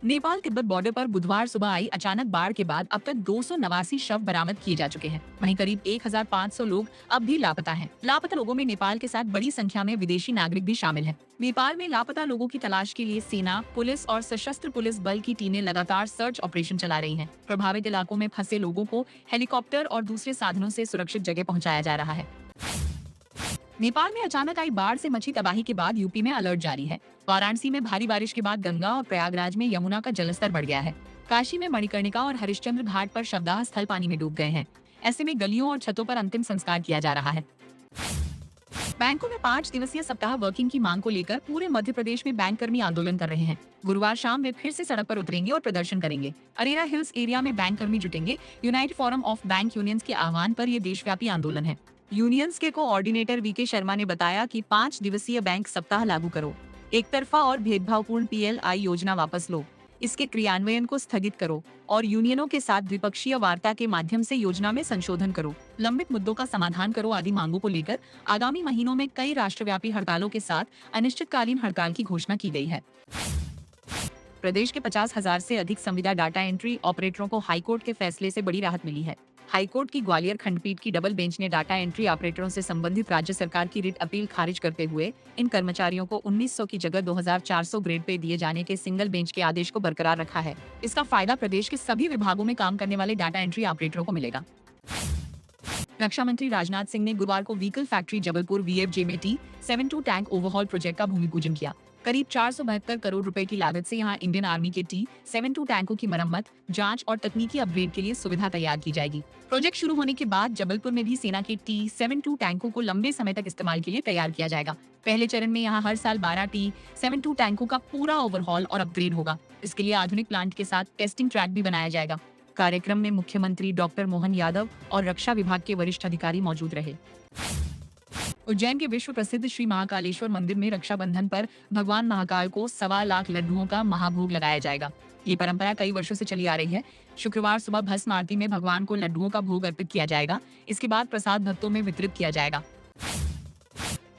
Nepal Tibet border पर बुधवार सुबह आई अचानक बाढ़ के बाद अब तक 289 शव बरामद किए जा चुके हैं। वहीं करीब 1500 लोग अब भी लापता हैं। लापता लोगों में नेपाल के साथ बड़ी संख्या में विदेशी नागरिक भी शामिल हैं। नेपाल में लापता लोगों की तलाश के लिए सेना, पुलिस और सशस्त्र पुलिस बल की टीमें लगातार सर्च ऑपरेशन चला रही हैं। प्रभावित इलाकों में फंसे लोगों को हेलीकॉप्टर और दूसरे साधनों से सुरक्षित जगह पहुँचाया जा रहा है। नेपाल में अचानक आई बाढ़ से मची तबाही के बाद यूपी में अलर्ट जारी है। वाराणसी में भारी बारिश के बाद गंगा और प्रयागराज में यमुना का जलस्तर बढ़ गया है। काशी में मणिकर्णिका और हरिश्चंद्र घाट पर शवदाह स्थल पानी में डूब गए हैं। ऐसे में गलियों और छतों पर अंतिम संस्कार किया जा रहा है। बैंकों में 5 दिवसीय सप्ताह वर्किंग की मांग को लेकर पूरे मध्य प्रदेश में बैंक कर्मी आंदोलन कर रहे हैं। गुरुवार शाम वे फिर से सड़क पर उतरेंगे और प्रदर्शन करेंगे। अरेरा हिल्स एरिया में बैंक कर्मी जुटेंगे। United Forum of Bank Unions के आह्वान पर यह देशव्यापी आंदोलन है। यूनियंस के कोऑर्डिनेटर वीके शर्मा ने बताया कि 5 दिवसीय बैंक सप्ताह लागू करो, एक तरफा और भेदभावपूर्ण पीएलआई योजना वापस लो, इसके क्रियान्वयन को स्थगित करो और यूनियनों के साथ द्विपक्षीय वार्ता के माध्यम से योजना में संशोधन करो, लंबित मुद्दों का समाधान करो आदि मांगों को लेकर आगामी महीनों में कई राष्ट्रव्यापी हड़तालों के साथ अनिश्चितकालीन हड़ताल की घोषणा की गई है। प्रदेश के 50,000 से अधिक संविदा डाटा एंट्री ऑपरेटरों को हाईकोर्ट के फैसले से बड़ी राहत मिली है। हाईकोर्ट की ग्वालियर खंडपीठ की डबल बेंच ने डाटा एंट्री ऑपरेटरों से संबंधित राज्य सरकार की रिट अपील खारिज करते हुए इन कर्मचारियों को 1900 की जगह 2400 ग्रेड पे दिए जाने के सिंगल बेंच के आदेश को बरकरार रखा है। इसका फायदा प्रदेश के सभी विभागों में काम करने वाले डाटा एंट्री ऑपरेटरों को मिलेगा। रक्षा मंत्री राजनाथ सिंह ने गुरुवार को व्हीकल फैक्ट्री जबलपुर वीएफजे में T-72 टैंक ओवरहॉल प्रोजेक्ट का भूमि पूजन किया। करीब 472 करोड़ रुपए की लागत से यहां इंडियन आर्मी के T-72 टैंकों की मरम्मत, जांच और तकनीकी अपग्रेड के लिए सुविधा तैयार की जाएगी। प्रोजेक्ट शुरू होने के बाद जबलपुर में भी सेना के T-72 टैंकों को लंबे समय तक इस्तेमाल के लिए तैयार किया जाएगा। पहले चरण में यहाँ हर साल 12 T-72 टैंकों का पूरा ओवरहॉल और अपग्रेड होगा। इसके लिए आधुनिक प्लांट के साथ टेस्टिंग ट्रैक भी बनाया जाएगा। कार्यक्रम में मुख्यमंत्री डॉक्टर मोहन यादव और रक्षा विभाग के वरिष्ठ अधिकारी मौजूद रहे। उज्जैन के विश्व प्रसिद्ध श्री महाकालेश्वर मंदिर में रक्षाबंधन पर भगवान महाकाल को 1.25 लाख लड्डुओं का महाभोग लगाया जाएगा। ये परंपरा कई वर्षों से चली आ रही है। शुक्रवार सुबह भस्म आरती में भगवान को लड्डुओं का भोग अर्पित किया जाएगा। इसके बाद प्रसाद भक्तों में वितरित किया जाएगा।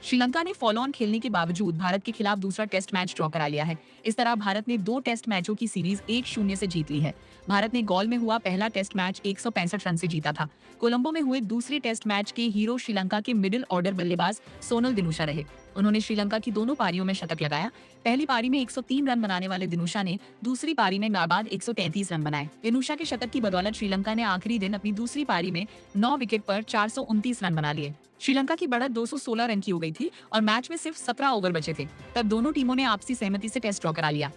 श्रीलंका ने फॉलो ऑन खेलने के बावजूद भारत के खिलाफ दूसरा टेस्ट मैच ड्रॉ करा लिया है। इस तरह भारत ने 2 टेस्ट मैचों की सीरीज 1-0 से जीत ली है। भारत ने गॉल में हुआ पहला टेस्ट मैच 165 रन से जीता था। कोलंबो में हुए दूसरे टेस्ट मैच के हीरो श्रीलंका के मिडिल ऑर्डर बल्लेबाज सोनल दिनुशा रहे। उन्होंने श्रीलंका की दोनों पारियों में शतक लगाया। पहली पारी में 103 रन बनाने वाले दिनुशा ने दूसरी पारी में नाबाद 133 रन बनाए। दिनुशा के शतक की बदौलत श्रीलंका ने आखिरी दिन अपनी दूसरी पारी में 9 विकेट पर 429 रन बना लिए। श्रीलंका की बढ़त 216 रन की हो गई थी और मैच में सिर्फ 17 ओवर बचे थे। तब दोनों टीमों ने आपसी सहमति से टेस्ट ड्रॉ करा लिया।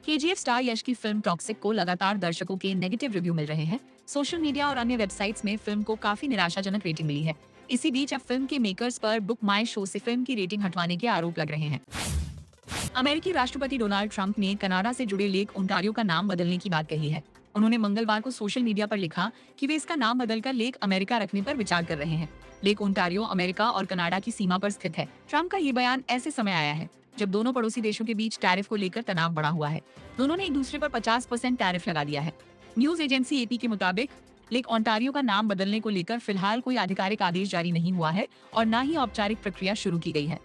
केजीएफ स्टार यश की फिल्म टॉक्सिक को लगातार दर्शकों के नेगेटिव रिव्यू मिल रहे हैं। सोशल मीडिया और अन्य वेबसाइट्स में फिल्म को काफी निराशाजनक रेटिंग मिली है। इसी बीच अब फिल्म के मेकर्स पर बुक माई शो से फिल्म की रेटिंग हटवाने के आरोप लग रहे हैं। अमेरिकी राष्ट्रपति डोनाल्ड ट्रंप ने कनाडा से जुड़े लेक ओंटारियो का नाम बदलने की बात कही है। उन्होंने मंगलवार को सोशल मीडिया पर लिखा कि वे इसका नाम बदलकर लेक अमेरिका रखने पर विचार कर रहे हैं। लेक ओंटारियो अमेरिका और कनाडा की सीमा पर स्थित है। ट्रंप का ये बयान ऐसे समय आया है जब दोनों पड़ोसी देशों के बीच टैरिफ को लेकर तनाव बढ़ा हुआ है। दोनों ने एक दूसरे पर 50% टैरिफ लगा दिया है। न्यूज एजेंसी एपी के मुताबिक लेक ओंटारियो का नाम बदलने को लेकर फिलहाल कोई आधिकारिक आदेश जारी नहीं हुआ है और न ही औपचारिक प्रक्रिया शुरू की गई है।